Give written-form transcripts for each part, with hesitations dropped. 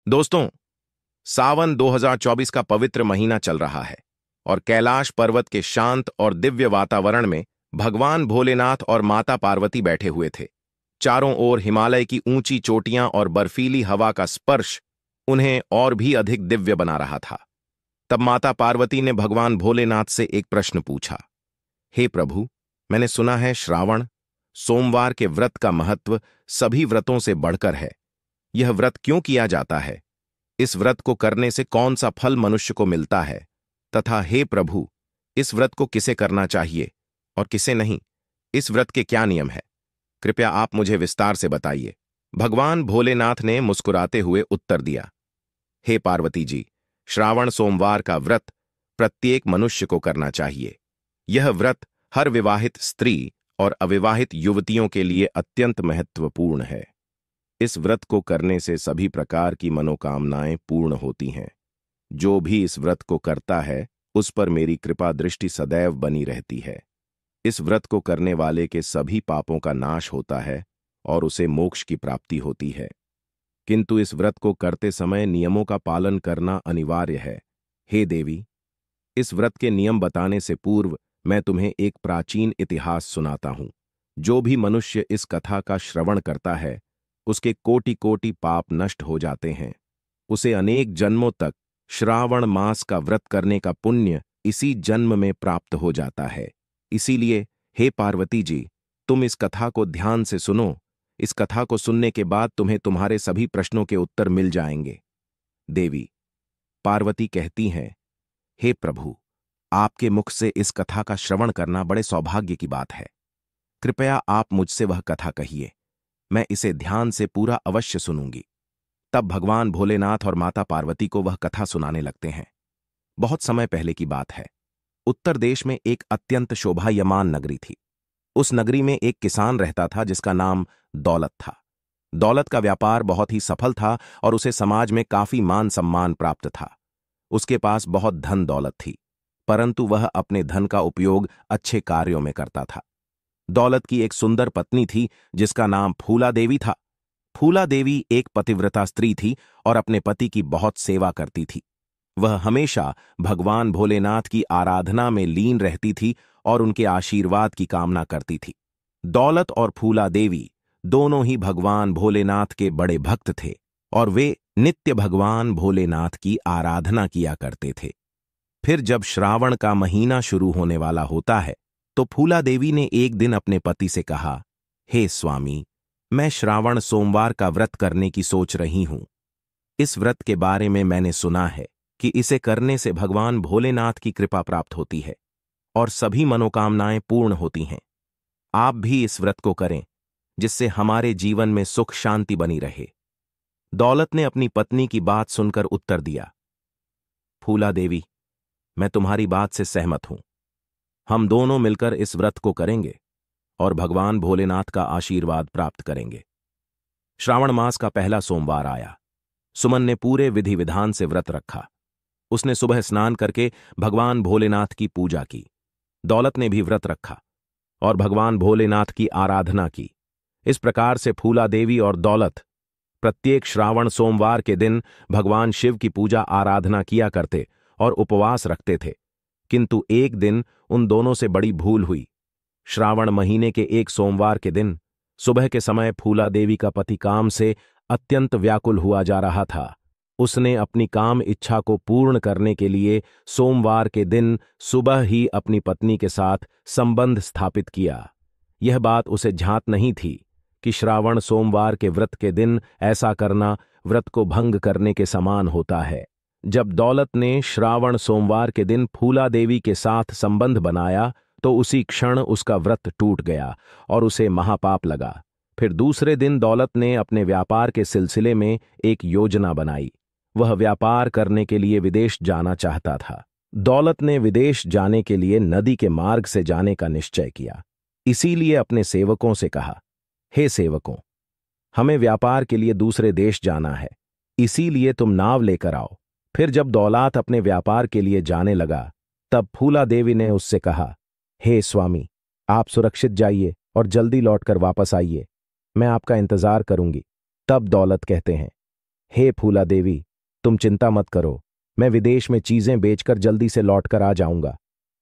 दोस्तों, सावन 2024 का पवित्र महीना चल रहा है और कैलाश पर्वत के शांत और दिव्य वातावरण में भगवान भोलेनाथ और माता पार्वती बैठे हुए थे। चारों ओर हिमालय की ऊंची चोटियां और बर्फीली हवा का स्पर्श उन्हें और भी अधिक दिव्य बना रहा था। तब माता पार्वती ने भगवान भोलेनाथ से एक प्रश्न पूछा। हे प्रभु, मैंने सुना है श्रावण सोमवार के व्रत का महत्व सभी व्रतों से बढ़कर है। यह व्रत क्यों किया जाता है? इस व्रत को करने से कौन सा फल मनुष्य को मिलता है? तथा हे प्रभु, इस व्रत को किसे करना चाहिए और किसे नहीं? इस व्रत के क्या नियम है? कृपया आप मुझे विस्तार से बताइए। भगवान भोलेनाथ ने मुस्कुराते हुए उत्तर दिया। हे पार्वती जी, श्रावण सोमवार का व्रत प्रत्येक मनुष्य को करना चाहिए। यह व्रत हर विवाहित स्त्री और अविवाहित युवतियों के लिए अत्यंत महत्वपूर्ण है। इस व्रत को करने से सभी प्रकार की मनोकामनाएं पूर्ण होती हैं। जो भी इस व्रत को करता है, उस पर मेरी कृपा दृष्टि सदैव बनी रहती है। इस व्रत को करने वाले के सभी पापों का नाश होता है और उसे मोक्ष की प्राप्ति होती है। किंतु इस व्रत को करते समय नियमों का पालन करना अनिवार्य है। हे देवी, इस व्रत के नियम बताने से पूर्व मैं तुम्हें एक प्राचीन इतिहास सुनाता हूं। जो भी मनुष्य इस कथा का श्रवण करता है, उसके कोटि कोटि पाप नष्ट हो जाते हैं। उसे अनेक जन्मों तक श्रावण मास का व्रत करने का पुण्य इसी जन्म में प्राप्त हो जाता है। इसीलिए हे पार्वती जी, तुम इस कथा को ध्यान से सुनो। इस कथा को सुनने के बाद तुम्हें तुम्हारे सभी प्रश्नों के उत्तर मिल जाएंगे। देवी पार्वती कहती हैं, हे प्रभु, आपके मुख से इस कथा का श्रवण करना बड़े सौभाग्य की बात है। कृपया आप मुझसे वह कथा कहिए। मैं इसे ध्यान से पूरा अवश्य सुनूंगी। तब भगवान भोलेनाथ और माता पार्वती को वह कथा सुनाने लगते हैं। बहुत समय पहले की बात है। उत्तर देश में एक अत्यंत शोभायमान नगरी थी। उस नगरी में एक किसान रहता था जिसका नाम दौलत था। दौलत का व्यापार बहुत ही सफल था और उसे समाज में काफी मान सम्मान प्राप्त था। उसके पास बहुत धन दौलत थी, परंतु वह अपने धन का उपयोग अच्छे कार्यों में करता था। दौलत की एक सुंदर पत्नी थी जिसका नाम फूला देवी था। फूला देवी एक पतिव्रता स्त्री थी और अपने पति की बहुत सेवा करती थी। वह हमेशा भगवान भोलेनाथ की आराधना में लीन रहती थी और उनके आशीर्वाद की कामना करती थी। दौलत और फूला देवी दोनों ही भगवान भोलेनाथ के बड़े भक्त थे और वे नित्य भगवान भोलेनाथ की आराधना किया करते थे। फिर जब श्रावण का महीना शुरू होने वाला होता है, तो फूला देवी ने एक दिन अपने पति से कहा, हे स्वामी, मैं श्रावण सोमवार का व्रत करने की सोच रही हूं। इस व्रत के बारे में मैंने सुना है कि इसे करने से भगवान भोलेनाथ की कृपा प्राप्त होती है और सभी मनोकामनाएं पूर्ण होती हैं। आप भी इस व्रत को करें, जिससे हमारे जीवन में सुख शांति बनी रहे। दौलत ने अपनी पत्नी की बात सुनकर उत्तर दिया, फूला देवी, मैं तुम्हारी बात से सहमत हूं। हम दोनों मिलकर इस व्रत को करेंगे और भगवान भोलेनाथ का आशीर्वाद प्राप्त करेंगे। श्रावण मास का पहला सोमवार आया। सुमन ने पूरे विधि विधान से व्रत रखा। उसने सुबह स्नान करके भगवान भोलेनाथ की पूजा की। दौलत ने भी व्रत रखा और भगवान भोलेनाथ की आराधना की। इस प्रकार से फूला देवी और दौलत प्रत्येक श्रावण सोमवार के दिन भगवान शिव की पूजा आराधना किया करते और उपवास रखते थे। किंतु एक दिन उन दोनों से बड़ी भूल हुई। श्रावण महीने के एक सोमवार के दिन सुबह के समय फूला देवी का पति काम से अत्यंत व्याकुल हुआ जा रहा था। उसने अपनी काम इच्छा को पूर्ण करने के लिए सोमवार के दिन सुबह ही अपनी पत्नी के साथ संबंध स्थापित किया। यह बात उसे ज्ञात नहीं थी कि श्रावण सोमवार के व्रत के दिन ऐसा करना व्रत को भंग करने के समान होता है। जब दौलत ने श्रावण सोमवार के दिन फूला देवी के साथ संबंध बनाया, तो उसी क्षण उसका व्रत टूट गया और उसे महापाप लगा। फिर दूसरे दिन दौलत ने अपने व्यापार के सिलसिले में एक योजना बनाई। वह व्यापार करने के लिए विदेश जाना चाहता था। दौलत ने विदेश जाने के लिए नदी के मार्ग से जाने का निश्चय किया। इसीलिए अपने सेवकों से कहा, हे सेवकों, हमें व्यापार के लिए दूसरे देश जाना है, इसीलिए तुम नाव लेकर आओ। फिर जब दौलत अपने व्यापार के लिए जाने लगा, तब फूला देवी ने उससे कहा, हे स्वामी, आप सुरक्षित जाइए और जल्दी लौटकर वापस आइए। मैं आपका इंतजार करूंगी। तब दौलत कहते हैं, हे फूला देवी, तुम चिंता मत करो, मैं विदेश में चीजें बेचकर जल्दी से लौटकर आ जाऊंगा।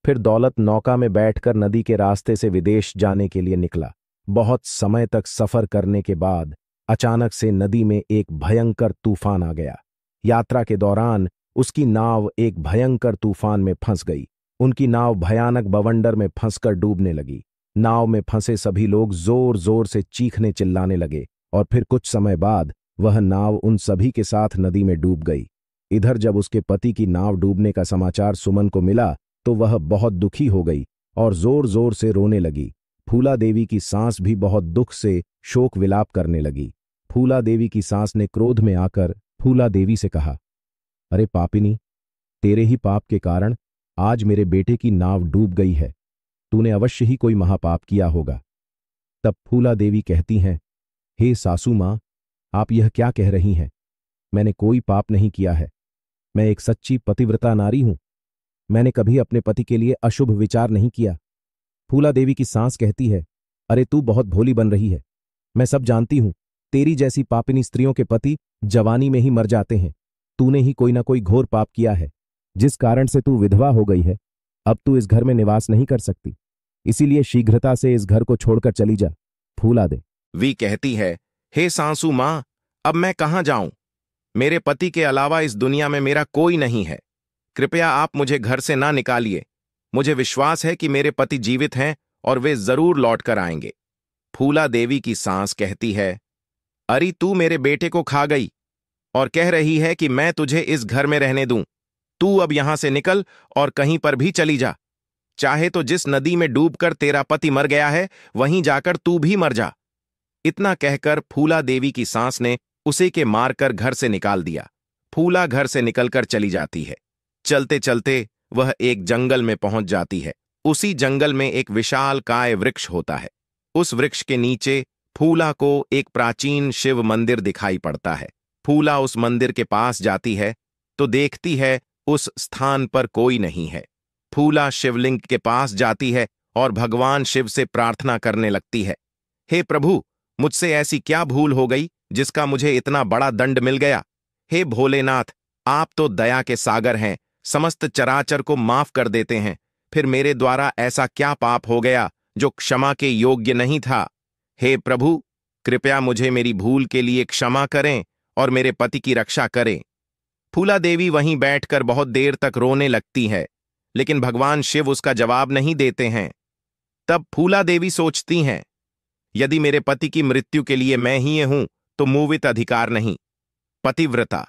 फिर दौलत नौका में बैठकर नदी के रास्ते से विदेश जाने के लिए निकला। बहुत समय तक सफर करने के बाद अचानक से नदी में एक भयंकर तूफान आ गया। यात्रा के दौरान उसकी नाव एक भयंकर तूफान में फंस गई। उनकी नाव भयानक बवंडर में फंसकर डूबने लगी। नाव में फंसे सभी लोग जोर जोर से चीखने चिल्लाने लगे और फिर कुछ समय बाद वह नाव उन सभी के साथ नदी में डूब गई। इधर जब उसके पति की नाव डूबने का समाचार सुमन को मिला तो वह बहुत दुखी हो गई और जोर जोर से रोने लगी। फूला देवी की सास भी बहुत दुख से शोक विलाप करने लगी। फूला देवी की सास ने क्रोध में आकर फूला देवी से कहा, अरे पापिनी, तेरे ही पाप के कारण आज मेरे बेटे की नाव डूब गई है। तूने अवश्य ही कोई महापाप किया होगा। तब फूला देवी कहती हैं, हे सासू मां, आप यह क्या कह रही हैं? मैंने कोई पाप नहीं किया है। मैं एक सच्ची पतिव्रता नारी हूं। मैंने कभी अपने पति के लिए अशुभ विचार नहीं किया। फूला देवी की सास कहती है, अरे तू बहुत भोली बन रही है। मैं सब जानती हूं। तेरी जैसी पापिनी स्त्रियों के पति जवानी में ही मर जाते हैं। तूने ही कोई ना कोई घोर पाप किया है, जिस कारण से तू विधवा हो गई है। अब तू इस घर में निवास नहीं कर सकती, इसीलिए शीघ्रता से इस घर को छोड़कर चली जा। फूला दे वी कहती है, हे सासू मां, अब मैं कहां जाऊं? मेरे पति के अलावा इस दुनिया में मेरा कोई नहीं है। कृपया आप मुझे घर से ना निकालिए। मुझे विश्वास है कि मेरे पति जीवित हैं और वे जरूर लौट कर आएंगे। फूला देवी की सास कहती है, अरे तू मेरे बेटे को खा गई और कह रही है कि मैं तुझे इस घर में रहने दूं। तू अब यहां से निकल और कहीं पर भी चली जा। चाहे तो जिस नदी में डूबकर तेरा पति मर गया है वहीं जाकर तू भी मर जा। इतना कहकर फूला देवी की सास ने उसे के मारकर घर से निकाल दिया। फूला घर से निकलकर चली जाती है। चलते चलते वह एक जंगल में पहुंच जाती है। उसी जंगल में एक विशाल काय वृक्ष होता है। उस वृक्ष के नीचे फूला को एक प्राचीन शिव मंदिर दिखाई पड़ता है। फूला उस मंदिर के पास जाती है तो देखती है उस स्थान पर कोई नहीं है। फूला शिवलिंग के पास जाती है और भगवान शिव से प्रार्थना करने लगती है, हे प्रभु, मुझसे ऐसी क्या भूल हो गई जिसका मुझे इतना बड़ा दंड मिल गया? हे भोलेनाथ, आप तो दया के सागर हैं, समस्त चराचर को माफ कर देते हैं। फिर मेरे द्वारा ऐसा क्या पाप हो गया जो क्षमा के योग्य नहीं था? हे प्रभु, कृपया मुझे मेरी भूल के लिए क्षमा करें और मेरे पति की रक्षा करें। फूला देवी वहीं बैठकर बहुत देर तक रोने लगती है, लेकिन भगवान शिव उसका जवाब नहीं देते हैं। तब फूला देवी सोचती हैं, यदि मेरे पति की मृत्यु के लिए मैं ही हूं तो मूवित अधिकार नहीं। पतिव्रता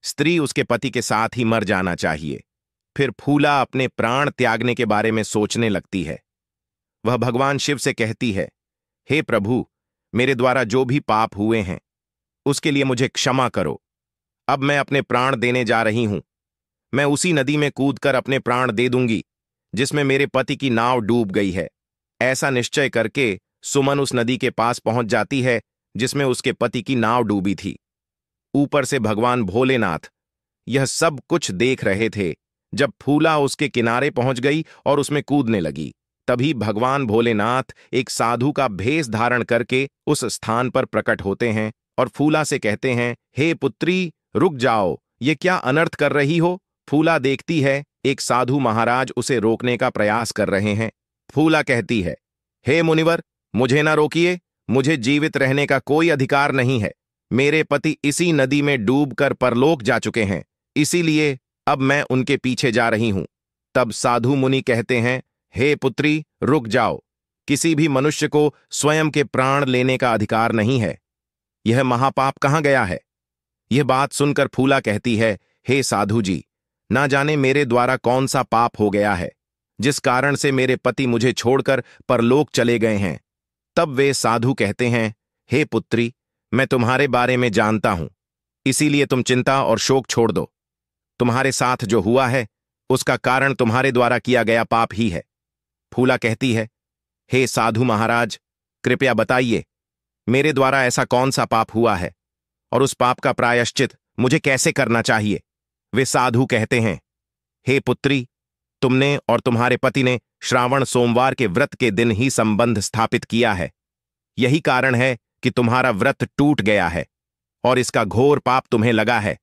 स्त्री उसके पति के साथ ही मर जाना चाहिए। फिर फूला अपने प्राण त्यागने के बारे में सोचने लगती है। वह भगवान शिव से कहती है, हे प्रभु, मेरे द्वारा जो भी पाप हुए हैं उसके लिए मुझे क्षमा करो। अब मैं अपने प्राण देने जा रही हूं। मैं उसी नदी में कूदकर अपने प्राण दे दूंगी जिसमें मेरे पति की नाव डूब गई है। ऐसा निश्चय करके सुमन उस नदी के पास पहुंच जाती है जिसमें उसके पति की नाव डूबी थी। ऊपर से भगवान भोलेनाथ यह सब कुछ देख रहे थे। जब फूला उसके किनारे पहुंच गई और उसमें कूदने लगी, तभी भगवान भोलेनाथ एक साधु का भेष धारण करके उस स्थान पर प्रकट होते हैं और फूला से कहते हैं, हे पुत्री, रुक जाओ, ये क्या अनर्थ कर रही हो? फूला देखती है एक साधु महाराज उसे रोकने का प्रयास कर रहे हैं। फूला कहती है, हे मुनिवर, मुझे ना रोकिए, मुझे जीवित रहने का कोई अधिकार नहीं है। मेरे पति इसी नदी में डूबकर परलोक जा चुके हैं, इसीलिए अब मैं उनके पीछे जा रही हूं। तब साधु मुनि कहते हैं, हे पुत्री, रुक जाओ, किसी भी मनुष्य को स्वयं के प्राण लेने का अधिकार नहीं है। यह महापाप कहां गया है? यह बात सुनकर फूला कहती है, हे साधु जी, ना जाने मेरे द्वारा कौन सा पाप हो गया है जिस कारण से मेरे पति मुझे छोड़कर परलोक चले गए हैं। तब वे साधु कहते हैं, हे पुत्री, मैं तुम्हारे बारे में जानता हूं, इसीलिए तुम चिंता और शोक छोड़ दो। तुम्हारे साथ जो हुआ है उसका कारण तुम्हारे द्वारा किया गया पाप ही है। फूला कहती है, हे साधु महाराज, कृपया बताइए, मेरे द्वारा ऐसा कौन सा पाप हुआ है और उस पाप का प्रायश्चित मुझे कैसे करना चाहिए? वे साधु कहते हैं, हे पुत्री, तुमने और तुम्हारे पति ने श्रावण सोमवार के व्रत के दिन ही संबंध स्थापित किया है। यही कारण है कि तुम्हारा व्रत टूट गया है और इसका घोर पाप तुम्हें लगा है।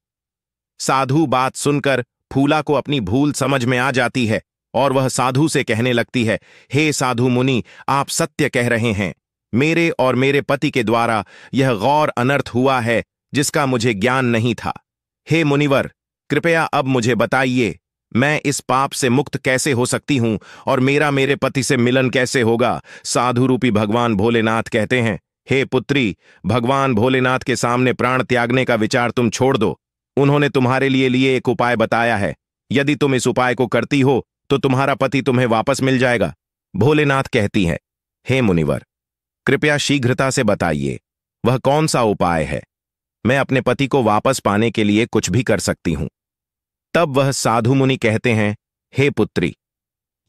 साधु बात सुनकर फूला को अपनी भूल समझ में आ जाती है और वह साधु से कहने लगती है, हे साधु मुनि, आप सत्य कह रहे हैं। मेरे और मेरे पति के द्वारा यह गौर अनर्थ हुआ है जिसका मुझे ज्ञान नहीं था। हे मुनिवर, कृपया अब मुझे बताइए, मैं इस पाप से मुक्त कैसे हो सकती हूं और मेरा मेरे पति से मिलन कैसे होगा। साधु रूपी भगवान भोलेनाथ कहते हैं, हे पुत्री, भगवान भोलेनाथ के सामने प्राण त्यागने का विचार तुम छोड़ दो। उन्होंने तुम्हारे लिए एक उपाय बताया है। यदि तुम इस उपाय को करती हो तो तुम्हारा पति तुम्हें वापस मिल जाएगा। भोलेनाथ कहती है, हे मुनिवर, कृपया शीघ्रता से बताइए, वह कौन सा उपाय है। मैं अपने पति को वापस पाने के लिए कुछ भी कर सकती हूं। तब वह साधु मुनि कहते हैं, हे पुत्री,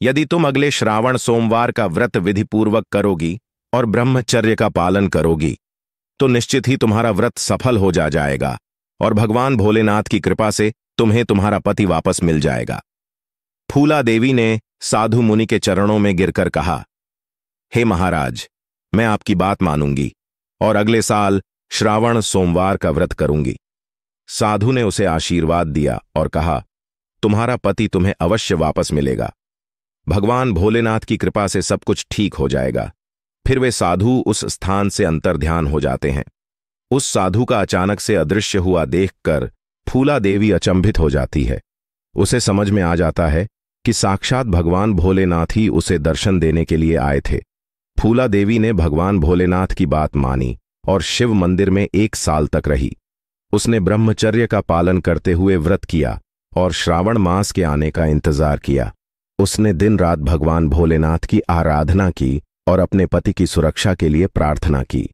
यदि तुम अगले श्रावण सोमवार का व्रत विधिपूर्वक करोगी और ब्रह्मचर्य का पालन करोगी तो निश्चित ही तुम्हारा व्रत सफल हो जाएगा और भगवान भोलेनाथ की कृपा से तुम्हें तुम्हारा पति वापस मिल जाएगा। फूला देवी ने साधु मुनि के चरणों में गिरकर कहा, हे महाराज, मैं आपकी बात मानूंगी और अगले साल श्रावण सोमवार का व्रत करूंगी। साधु ने उसे आशीर्वाद दिया और कहा, तुम्हारा पति तुम्हें अवश्य वापस मिलेगा। भगवान भोलेनाथ की कृपा से सब कुछ ठीक हो जाएगा। फिर वे साधु उस स्थान से अंतर्ध्यान हो जाते हैं। उस साधु का अचानक से अदृश्य हुआ देखकर फूला देवी अचंभित हो जाती है। उसे समझ में आ जाता है कि साक्षात भगवान भोलेनाथ ही उसे दर्शन देने के लिए आए थे। फूला देवी ने भगवान भोलेनाथ की बात मानी और शिव मंदिर में 1 साल तक रही। उसने ब्रह्मचर्य का पालन करते हुए व्रत किया और श्रावण मास के आने का इंतजार किया। उसने दिन रात भगवान भोलेनाथ की आराधना की और अपने पति की सुरक्षा के लिए प्रार्थना की।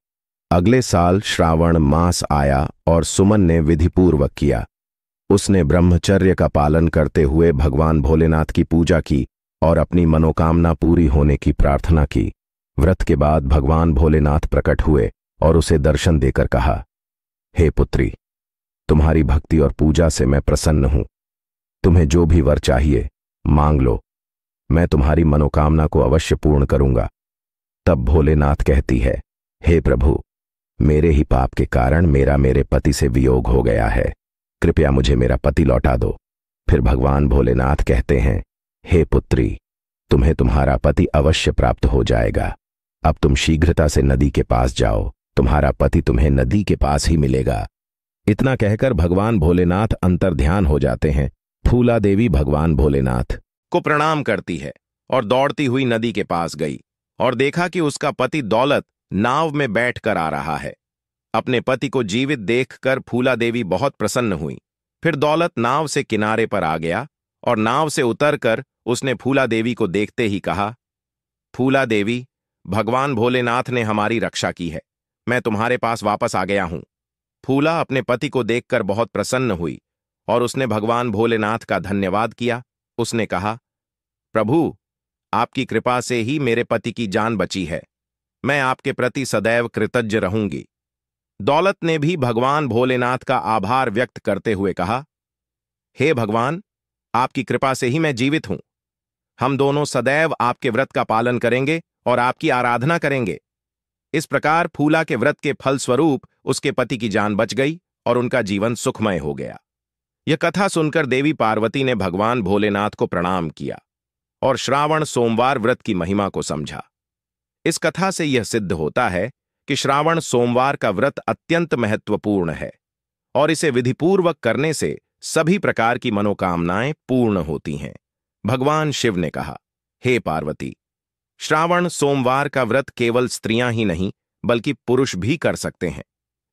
अगले साल श्रावण मास आया और सुमन ने विधिपूर्वक किया। उसने ब्रह्मचर्य का पालन करते हुए भगवान भोलेनाथ की पूजा की और अपनी मनोकामना पूरी होने की प्रार्थना की। व्रत के बाद भगवान भोलेनाथ प्रकट हुए और उसे दर्शन देकर कहा, हे पुत्री, तुम्हारी भक्ति और पूजा से मैं प्रसन्न हूं। तुम्हें जो भी वर चाहिए मांग लो, मैं तुम्हारी मनोकामना को अवश्य पूर्ण करूंगा। तब भोलेनाथ कहती है, हे प्रभु, मेरे ही पाप के कारण मेरे पति से वियोग हो गया है। कृपया मुझे मेरा पति लौटा दो। फिर भगवान भोलेनाथ कहते हैं, हे पुत्री, तुम्हें तुम्हारा पति अवश्य प्राप्त हो जाएगा। अब तुम शीघ्रता से नदी के पास जाओ, तुम्हारा पति तुम्हें नदी के पास ही मिलेगा। इतना कहकर भगवान भोलेनाथ अंतर्ध्यान हो जाते हैं। फूला देवी भगवान भोलेनाथ को प्रणाम करती है और दौड़ती हुई नदी के पास गई और देखा कि उसका पति दौलत नाव में बैठकर आ रहा है। अपने पति को जीवित देखकर फूला देवी बहुत प्रसन्न हुई। फिर दौलत नाव से किनारे पर आ गया और नाव से उतरकर उसने फूला देवी को देखते ही कहा, फूला देवी, भगवान भोलेनाथ ने हमारी रक्षा की है। मैं तुम्हारे पास वापस आ गया हूं। फूला अपने पति को देखकर बहुत प्रसन्न हुई और उसने भगवान भोलेनाथ का धन्यवाद किया। उसने कहा, प्रभु, आपकी कृपा से ही मेरे पति की जान बची है। मैं आपके प्रति सदैव कृतज्ञ रहूंगी। दौलत ने भी भगवान भोलेनाथ का आभार व्यक्त करते हुए कहा, हे भगवान, आपकी कृपा से ही मैं जीवित हूं। हम दोनों सदैव आपके व्रत का पालन करेंगे और आपकी आराधना करेंगे। इस प्रकार फूला के व्रत के फलस्वरूप उसके पति की जान बच गई और उनका जीवन सुखमय हो गया। यह कथा सुनकर देवी पार्वती ने भगवान भोलेनाथ को प्रणाम किया और श्रावण सोमवार व्रत की महिमा को समझा। इस कथा से यह सिद्ध होता है कि श्रावण सोमवार का व्रत अत्यंत महत्वपूर्ण है और इसे विधिपूर्वक करने से सभी प्रकार की मनोकामनाएं पूर्ण होती हैं। भगवान शिव ने कहा, हे पार्वती, श्रावण सोमवार का व्रत केवल स्त्रियां ही नहीं बल्कि पुरुष भी कर सकते हैं।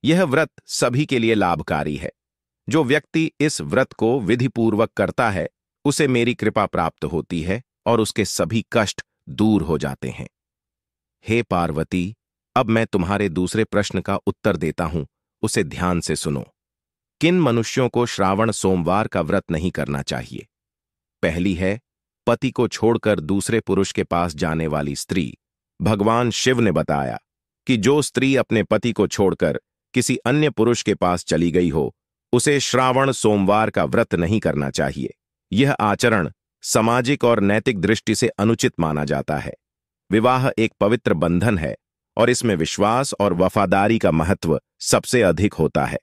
यह व्रत सभी के लिए लाभकारी है। जो व्यक्ति इस व्रत को विधिपूर्वक करता है उसे मेरी कृपा प्राप्त होती है और उसके सभी कष्ट दूर हो जाते हैं। हे पार्वती, अब मैं तुम्हारे दूसरे प्रश्न का उत्तर देता हूं, उसे ध्यान से सुनो। किन मनुष्यों को श्रावण सोमवार का व्रत नहीं करना चाहिए? पहली है पति को छोड़कर दूसरे पुरुष के पास जाने वाली स्त्री। भगवान शिव ने बताया कि जो स्त्री अपने पति को छोड़कर किसी अन्य पुरुष के पास चली गई हो उसे श्रावण सोमवार का व्रत नहीं करना चाहिए। यह आचरण सामाजिक और नैतिक दृष्टि से अनुचित माना जाता है। विवाह एक पवित्र बंधन है और इसमें विश्वास और वफादारी का महत्व सबसे अधिक होता है।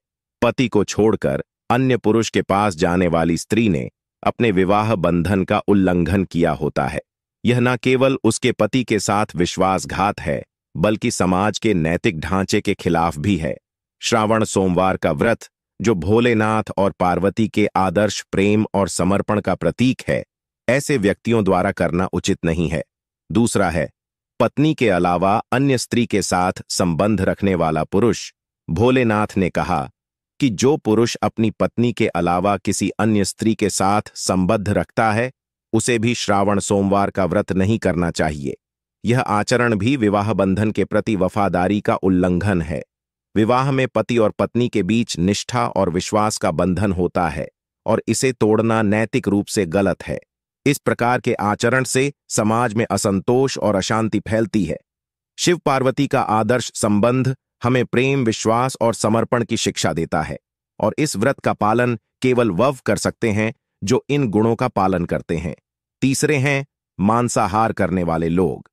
पति को छोड़कर अन्य पुरुष के पास जाने वाली स्त्री ने अपने विवाह बंधन का उल्लंघन किया होता है। यह न केवल उसके पति के साथ विश्वासघात है, बल्कि समाज के नैतिक ढांचे के खिलाफ भी है। श्रावण सोमवार का व्रत, जो भोलेनाथ और पार्वती के आदर्श प्रेम और समर्पण का प्रतीक है, ऐसे व्यक्तियों द्वारा करना उचित नहीं है। दूसरा है, पत्नी के अलावा अन्य स्त्री के साथ संबंध रखने वाला पुरुष। भोलेनाथ ने कहा कि जो पुरुष अपनी पत्नी के अलावा किसी अन्य स्त्री के साथ संबंध रखता है, उसे भी श्रावण सोमवार का व्रत नहीं करना चाहिए। यह आचरण भी विवाह बंधन के प्रति वफादारी का उल्लंघन है। विवाह में पति और पत्नी के बीच निष्ठा और विश्वास का बंधन होता है और इसे तोड़ना नैतिक रूप से गलत है। इस प्रकार के आचरण से समाज में असंतोष और अशांति फैलती है। शिव पार्वती का आदर्श संबंध हमें प्रेम, विश्वास और समर्पण की शिक्षा देता है, और इस व्रत का पालन केवल वह कर सकते हैं जो इन गुणों का पालन करते हैं। तीसरे हैं मांसाहार करने वाले लोग।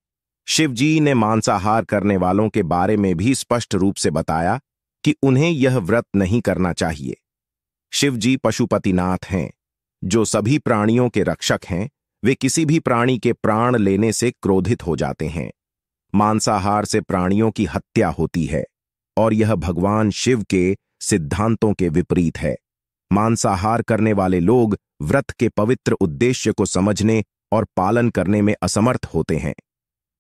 शिव जी ने मांसाहार करने वालों के बारे में भी स्पष्ट रूप से बताया कि उन्हें यह व्रत नहीं करना चाहिए। शिव जी पशुपतिनाथ हैं, जो सभी प्राणियों के रक्षक हैं। वे किसी भी प्राणी के प्राण लेने से क्रोधित हो जाते हैं। मांसाहार से प्राणियों की हत्या होती है और यह भगवान शिव के सिद्धांतों के विपरीत है। मांसाहार करने वाले लोग व्रत के पवित्र उद्देश्य को समझने और पालन करने में असमर्थ होते हैं।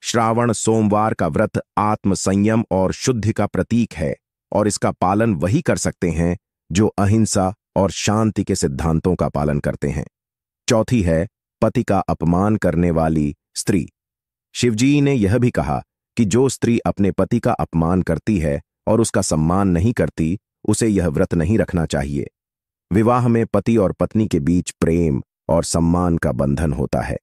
श्रावण सोमवार का व्रत आत्म संयम और शुद्धि का प्रतीक है, और इसका पालन वही कर सकते हैं जो अहिंसा और शांति के सिद्धांतों का पालन करते हैं। चौथी है पति का अपमान करने वाली स्त्री। शिवजी ने यह भी कहा कि जो स्त्री अपने पति का अपमान करती है और उसका सम्मान नहीं करती, उसे यह व्रत नहीं रखना चाहिए। विवाह में पति और पत्नी के बीच प्रेम और सम्मान का बंधन होता है।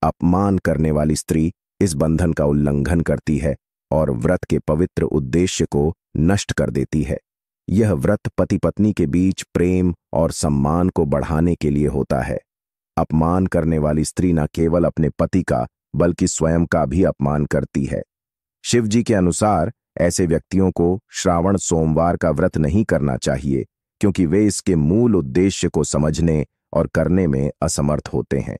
अपमान करने वाली स्त्री इस बंधन का उल्लंघन करती है और व्रत के पवित्र उद्देश्य को नष्ट कर देती है। यह व्रत पति पत्नी के बीच प्रेम और सम्मान को बढ़ाने के लिए होता है। अपमान करने वाली स्त्री न केवल अपने पति का बल्कि स्वयं का भी अपमान करती है। शिव जी के अनुसार ऐसे व्यक्तियों को श्रावण सोमवार का व्रत नहीं करना चाहिए, क्योंकि वे इसके मूल उद्देश्य को समझने और करने में असमर्थ होते हैं।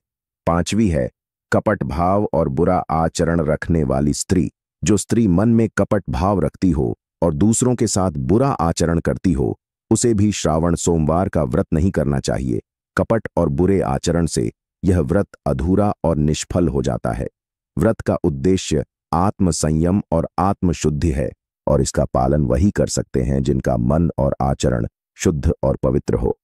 पांचवी है कपट भाव और बुरा आचरण रखने वाली स्त्री। जो स्त्री मन में कपट भाव रखती हो और दूसरों के साथ बुरा आचरण करती हो, उसे भी श्रावण सोमवार का व्रत नहीं करना चाहिए। कपट और बुरे आचरण से यह व्रत अधूरा और निष्फल हो जाता है। व्रत का उद्देश्य आत्म संयम और आत्म शुद्धि है, और इसका पालन वही कर सकते हैं जिनका मन और आचरण शुद्ध और पवित्र हो।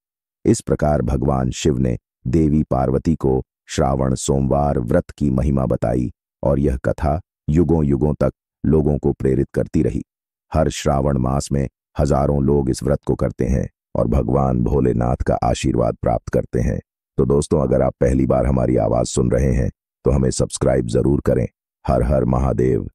इस प्रकार भगवान शिव ने देवी पार्वती को श्रावण सोमवार व्रत की महिमा बताई, और यह कथा युगों युगों तक लोगों को प्रेरित करती रही। हर श्रावण मास में हजारों लोग इस व्रत को करते हैं और भगवान भोलेनाथ का आशीर्वाद प्राप्त करते हैं। तो दोस्तों, अगर आप पहली बार हमारी आवाज सुन रहे हैं तो हमें सब्सक्राइब जरूर करें। हर हर महादेव।